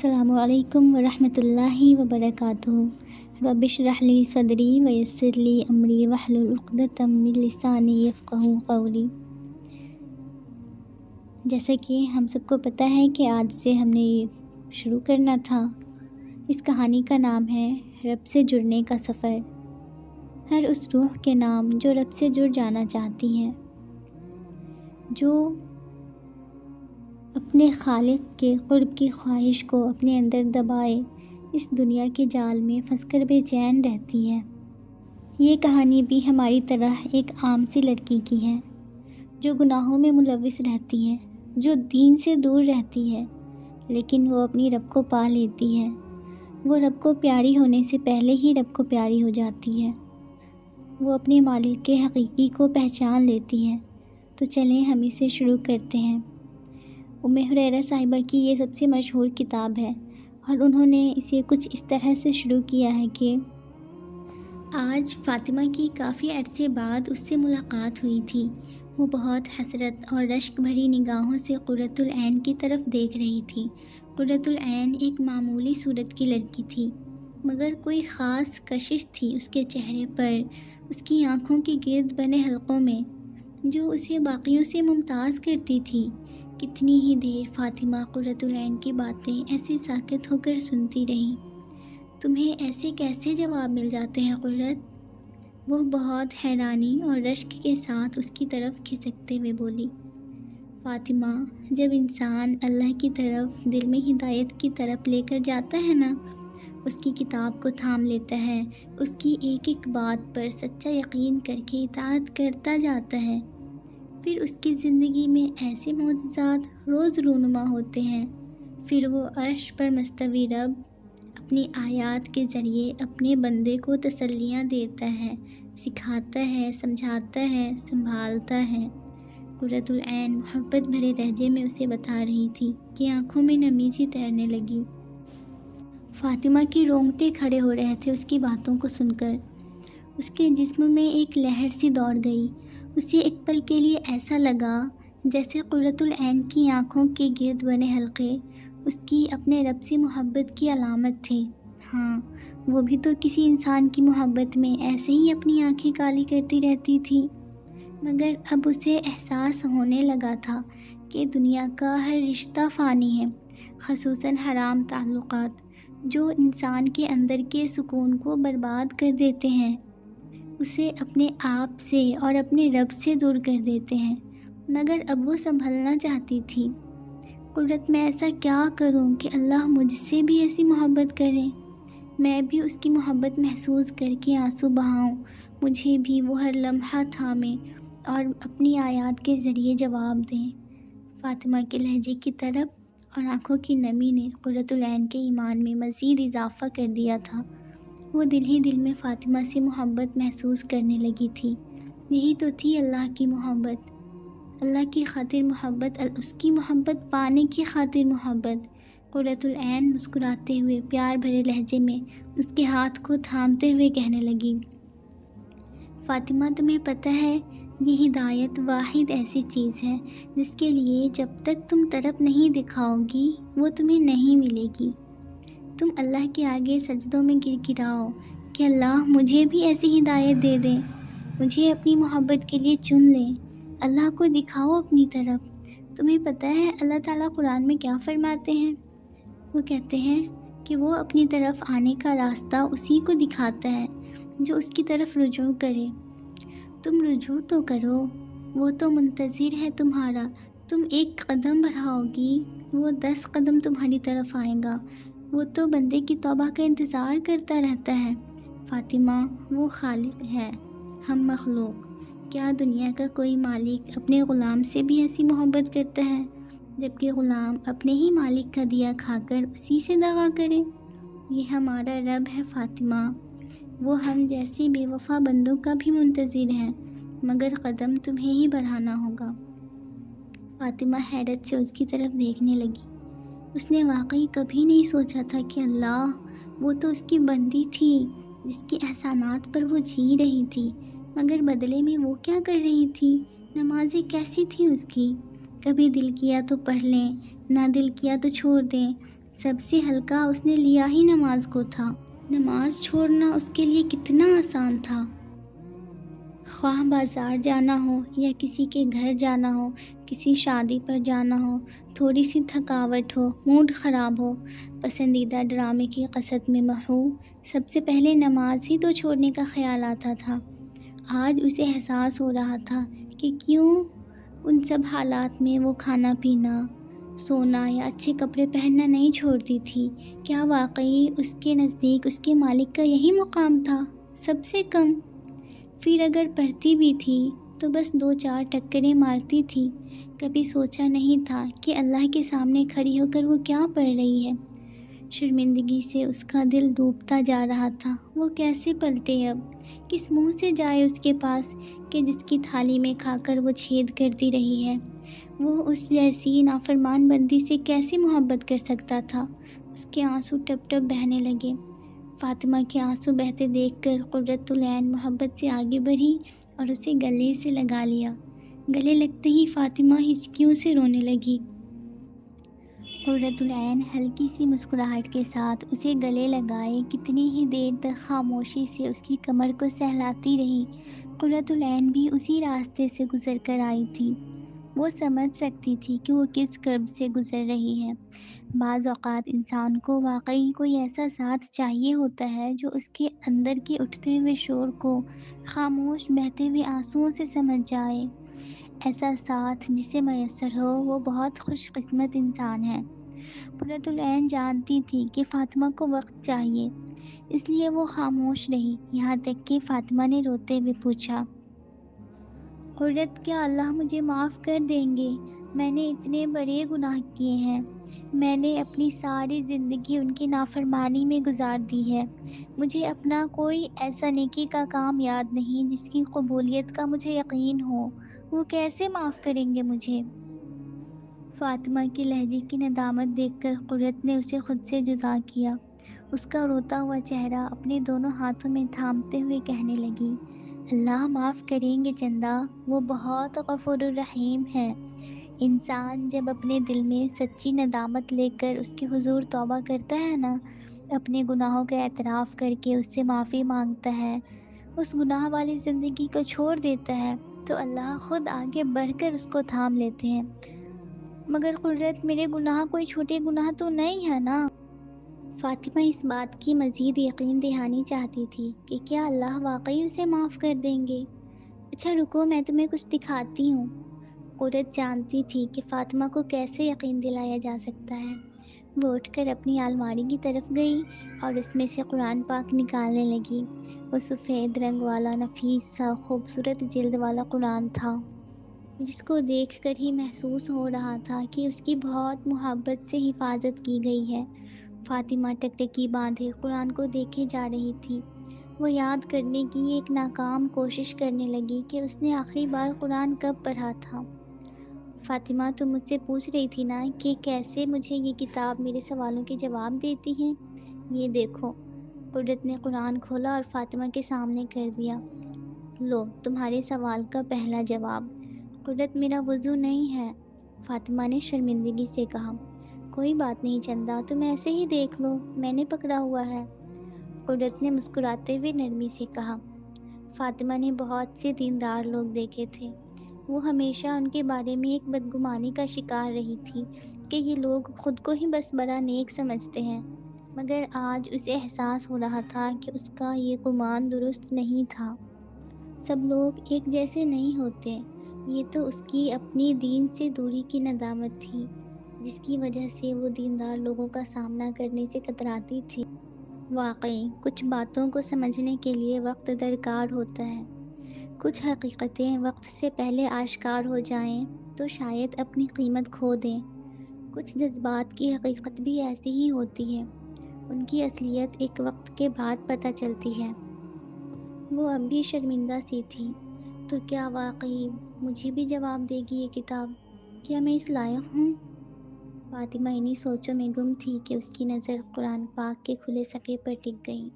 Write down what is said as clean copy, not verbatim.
السلام علیکم ورحمۃ اللہ وبرکاتہ۔ رب اشرح لی صدری ویسر لی امری واحلل عقدۃ من لسانی یفقہوا قولی۔ جیسا کہ ہم سب کو پتہ ہے کہ آج سے ہم نے یہ شروع کرنا تھا۔ اس کہانی کا نام ہے رب سے جڑنے کا سفر۔ ہر اس روح کے نام جو رب سے جڑ جانا چاہتی ہے، جو اپنے خالق کے قرب کی خواہش کو اپنے اندر دبائے اس دنیا کے جال میں پھنس کر بے چین رہتی ہے۔ یہ کہانی بھی ہماری طرح ایک عام سی لڑکی کی ہے جو گناہوں میں ملوث رہتی ہے، جو دین سے دور رہتی ہے، لیکن وہ اپنی رب کو پا لیتی ہے۔ وہ رب کو پیاری ہونے سے پہلے ہی رب کو پیاری ہو جاتی ہے۔ وہ اپنے مالک کے حقیقی کو پہچان لیتی ہے۔ تو چلیں ہم اسے شروع کرتے ہیں۔ ام ہریرہ صاحبہ کی یہ سب سے مشہور کتاب ہے، اور انہوں نے اسے کچھ اس طرح سے شروع کیا ہے کہ آج فاطمہ کی کافی عرصے بعد اس سے ملاقات ہوئی تھی۔ وہ بہت حسرت اور رشک بھری نگاہوں سے قرۃ العین کی طرف دیکھ رہی تھی۔ قرۃ العین ایک معمولی صورت کی لڑکی تھی، مگر کوئی خاص کشش تھی اس کے چہرے پر، اس کی آنکھوں کے گرد بنے حلقوں میں، جو اسے باقیوں سے ممتاز کرتی تھی۔ کتنی ہی دیر فاطمہ قرۃ العین کی باتیں ایسے ساکت ہو کر سنتی رہی۔ تمہیں ایسے کیسے جواب مل جاتے ہیں قرۃ؟ وہ بہت حیرانی اور رشک کے ساتھ اس کی طرف کھسکتے ہوئے بولی۔ فاطمہ، جب انسان اللہ کی طرف دل میں ہدایت کی طرف لے کر جاتا ہے نا، اس کی کتاب کو تھام لیتا ہے، اس کی ایک ایک بات پر سچا یقین کر کے اطاعت کرتا جاتا ہے، پھر اس کی زندگی میں ایسے معجزات روز رونما ہوتے ہیں۔ پھر وہ عرش پر مستوی رب اپنی آیات کے ذریعے اپنے بندے کو تسلیاں دیتا ہے، سکھاتا ہے، سمجھاتا ہے، سنبھالتا ہے۔ قرۃ العین محبت بھرے لہجے میں اسے بتا رہی تھی کہ آنکھوں میں نمی سی تیرنے لگی۔ فاطمہ کے رونگٹے کھڑے ہو رہے تھے اس کی باتوں کو سن کر۔ اس کے جسم میں ایک لہر سی دوڑ گئی۔ اسے ایک پل کے لیے ایسا لگا جیسے قرۃ العین کی آنکھوں کے گرد بنے حلقے اس کی اپنے رب سے محبت کی علامت تھے۔ ہاں، وہ بھی تو کسی انسان کی محبت میں ایسے ہی اپنی آنکھیں کالی کرتی رہتی تھی، مگر اب اسے احساس ہونے لگا تھا کہ دنیا کا ہر رشتہ فانی ہے، خصوصاً حرام تعلقات جو انسان کے اندر کے سکون کو برباد کر دیتے ہیں، اسے اپنے آپ سے اور اپنے رب سے دور کر دیتے ہیں۔ مگر اب وہ سنبھلنا چاہتی تھی۔ قرۃ، میں ایسا کیا کروں کہ اللہ مجھ سے بھی ایسی محبت کرے، میں بھی اس کی محبت محسوس کر کے آنسو بہاؤں، مجھے بھی وہ ہر لمحہ تھامے اور اپنی آیات کے ذریعے جواب دیں۔ فاطمہ کے لہجے کی طرب اور آنکھوں کی نمی نے قرۃ العین کے ایمان میں مزید اضافہ کر دیا تھا۔ وہ دل ہی دل میں فاطمہ سے محبت محسوس کرنے لگی تھی۔ یہی تو تھی اللہ کی محبت، اللہ کی خاطر محبت، اس کی محبت پانے کی خاطر محبت۔ قرۃ العین مسکراتے ہوئے پیار بھرے لہجے میں اس کے ہاتھ کو تھامتے ہوئے کہنے لگی، فاطمہ، تمہیں پتہ ہے یہ ہدایت واحد ایسی چیز ہے جس کے لیے جب تک تم طرف نہیں دکھاؤ گی وہ تمہیں نہیں ملے گی۔ تم اللہ کے آگے سجدوں میں گر گراؤ کہ اللہ مجھے بھی ایسی ہدایت دے دیں، مجھے اپنی محبت کے لیے چن لیں، اللہ کو دکھاؤ اپنی طرف۔ تمہیں پتہ ہے اللہ تعالیٰ قرآن میں کیا فرماتے ہیں؟ وہ کہتے ہیں کہ وہ اپنی طرف آنے کا راستہ اسی کو دکھاتا ہے جو اس کی طرف رجوع کرے۔ تم رجوع تو کرو، وہ تو منتظر ہے تمہارا۔ تم ایک قدم بڑھاؤ گی، وہ 10 قدم تمہاری طرف آئے گا۔ وہ تو بندے کی توبہ کا انتظار کرتا رہتا ہے۔ فاطمہ، وہ خالق ہے، ہم مخلوق۔ کیا دنیا کا کوئی مالک اپنے غلام سے بھی ایسی محبت کرتا ہے، جبکہ غلام اپنے ہی مالک کا دیا کھا کر اسی سے دغا کرے؟ یہ ہمارا رب ہے فاطمہ، وہ ہم جیسے بے وفا بندوں کا بھی منتظر ہے، مگر قدم تمہیں ہی بڑھانا ہوگا۔ فاطمہ حیرت سے اس کی طرف دیکھنے لگی۔ اس نے واقعی کبھی نہیں سوچا تھا کہ اللہ، وہ تو اس کی بندی تھی جس کے احسانات پر وہ جی رہی تھی، مگر بدلے میں وہ کیا کر رہی تھی؟ نمازیں کیسی تھیں اس کی؟ کبھی دل کیا تو پڑھ لیں، نہ دل کیا تو چھوڑ دیں، سب سے ہلکا اس نے لیا ہی نماز کو تھا۔ نماز چھوڑنا اس کے لیے کتنا آسان تھا۔ خواہ بازار جانا ہو یا کسی کے گھر جانا ہو، کسی شادی پر جانا ہو، تھوڑی سی تھکاوٹ ہو، موڈ خراب ہو، پسندیدہ ڈرامے کی قصد میں محو، سب سے پہلے نماز ہی تو چھوڑنے کا خیال آتا تھا۔ آج اسے احساس ہو رہا تھا کہ کیوں ان سب حالات میں وہ کھانا پینا، سونا یا اچھے کپڑے پہننا نہیں چھوڑتی تھی۔ کیا واقعی اس کے نزدیک اس کے مالک کا یہی مقام تھا، سب سے کم؟ پھر اگر پڑھتی بھی تھی تو بس 2-4 ٹکریں مارتی تھی۔ کبھی سوچا نہیں تھا کہ اللہ کے سامنے کھڑی ہو کر وہ کیا پڑھ رہی ہے۔ شرمندگی سے اس کا دل ڈوبتا جا رہا تھا۔ وہ کیسے پلٹے اب؟ کس منہ سے جائے اس کے پاس کہ جس کی تھالی میں کھا کر وہ چھید کرتی رہی ہے؟ وہ اس جیسی نافرمان بندی سے کیسے محبت کر سکتا تھا؟ اس کے آنسو ٹپ ٹپ بہنے لگے۔ فاطمہ کے آنسو بہتے دیکھ کر قرۃ العین محبت سے آگے بڑھی اور اسے گلے سے لگا لیا۔ گلے لگتے ہی فاطمہ ہچکیوں سے رونے لگی۔ قرۃ العین ہلکی سی مسکراہٹ کے ساتھ اسے گلے لگائے کتنی ہی دیر تک خاموشی سے اس کی کمر کو سہلاتی رہی۔ قرۃ العین بھی اسی راستے سے گزر کر آئی تھی۔ وہ سمجھ سکتی تھی کہ وہ کس کرب سے گزر رہی ہے۔ بعض اوقات انسان کو واقعی کوئی ایسا ساتھ چاہیے ہوتا ہے جو اس کے اندر کے اٹھتے ہوئے شور کو خاموش بہتے ہوئے آنسوؤں سے سمجھ جائے۔ ایسا ساتھ جسے میسر ہو وہ بہت خوش قسمت انسان ہے۔ قرۃ العین جانتی تھی کہ فاطمہ کو وقت چاہیے، اس لیے وہ خاموش رہی، یہاں تک کہ فاطمہ نے روتے ہوئے پوچھا، قرۃ کیا اللہ مجھے معاف کر دیں گے؟ میں نے اتنے بڑے گناہ کیے ہیں۔ میں نے اپنی ساری زندگی ان کی نافرمانی میں گزار دی ہے۔ مجھے اپنا کوئی ایسا نیکی کا کام یاد نہیں جس کی قبولیت کا مجھے یقین ہو۔ وہ کیسے معاف کریں گے مجھے؟ فاطمہ کے لہجے کی ندامت دیکھ کر قرۃ نے اسے خود سے جدا کیا۔ اس کا روتا ہوا چہرہ اپنے دونوں ہاتھوں میں تھامتے ہوئے کہنے لگی، اللہ معاف کریں گے چندا، وہ بہت غفور الرحیم ہے۔ انسان جب اپنے دل میں سچی ندامت لے کر اس کے حضور توبہ کرتا ہے نا، اپنے گناہوں کا اعتراف کر کے اس سے معافی مانگتا ہے، اس گناہ والی زندگی کو چھوڑ دیتا ہے، تو اللہ خود آگے بڑھ کر اس کو تھام لیتے ہیں۔ مگر قرۃ میرے گناہ کوئی چھوٹے گناہ تو نہیں ہے نا؟ فاطمہ اس بات کی مزید یقین دہانی چاہتی تھی کہ کیا اللہ واقعی اسے معاف کر دیں گے۔ اچھا رکو، میں تمہیں کچھ دکھاتی ہوں۔ قرۃ جانتی تھی کہ فاطمہ کو کیسے یقین دلایا جا سکتا ہے۔ وہ اٹھ کر اپنی الماری کی طرف گئی اور اس میں سے قرآن پاک نکالنے لگی۔ وہ سفید رنگ والا نفیس سا خوبصورت جلد والا قرآن تھا، جس کو دیکھ کر ہی محسوس ہو رہا تھا کہ اس کی بہت محبت سے حفاظت کی گئی ہے۔ فاطمہ ٹکٹکی باندھے قرآن کو دیکھے جا رہی تھی۔ وہ یاد کرنے کی ایک ناکام کوشش کرنے لگی کہ اس نے آخری بار قرآن کب پڑھا تھا۔ فاطمہ تم مجھ سے پوچھ رہی تھی نا کہ کیسے مجھے یہ کتاب میرے سوالوں کے جواب دیتی ہے؟ یہ دیکھو۔ قرۃ نے قرآن کھولا اور فاطمہ کے سامنے کر دیا۔ لو تمہارے سوال کا پہلا جواب۔ قرۃ میرا وضو نہیں ہے، فاطمہ نے شرمندگی سے کہا۔ کوئی بات نہیں چندا، تم ایسے ہی دیکھ لو، میں نے پکڑا ہوا ہے، قرۃ نے مسکراتے ہوئے نرمی سے کہا۔ فاطمہ نے بہت سے دیندار لوگ دیکھے تھے، وہ ہمیشہ ان کے بارے میں ایک بدگمانی کا شکار رہی تھی کہ یہ لوگ خود کو ہی بس بڑا نیک سمجھتے ہیں، مگر آج اسے احساس ہو رہا تھا کہ اس کا یہ گمان درست نہیں تھا۔ سب لوگ ایک جیسے نہیں ہوتے۔ یہ تو اس کی اپنی دین سے دوری کی ندامت تھی، جس کی وجہ سے وہ دیندار لوگوں کا سامنا کرنے سے کتراتی تھی۔ واقعی کچھ باتوں کو سمجھنے کے لیے وقت درکار ہوتا ہے۔ کچھ حقیقتیں وقت سے پہلے آشکار ہو جائیں تو شاید اپنی قیمت کھو دیں۔ کچھ جذبات کی حقیقت بھی ایسی ہی ہوتی ہے، ان کی اصلیت ایک وقت کے بعد پتہ چلتی ہے۔ وہ اب بھی شرمندہ سی تھی۔ تو کیا واقعی مجھے بھی جواب دے گی یہ کتاب؟ کیا میں اس لائق ہوں؟ فاطمہ انہی سوچوں میں گم تھی کہ اس کی نظر قرآن پاک کے کھلے صفحے پر ٹک گئی۔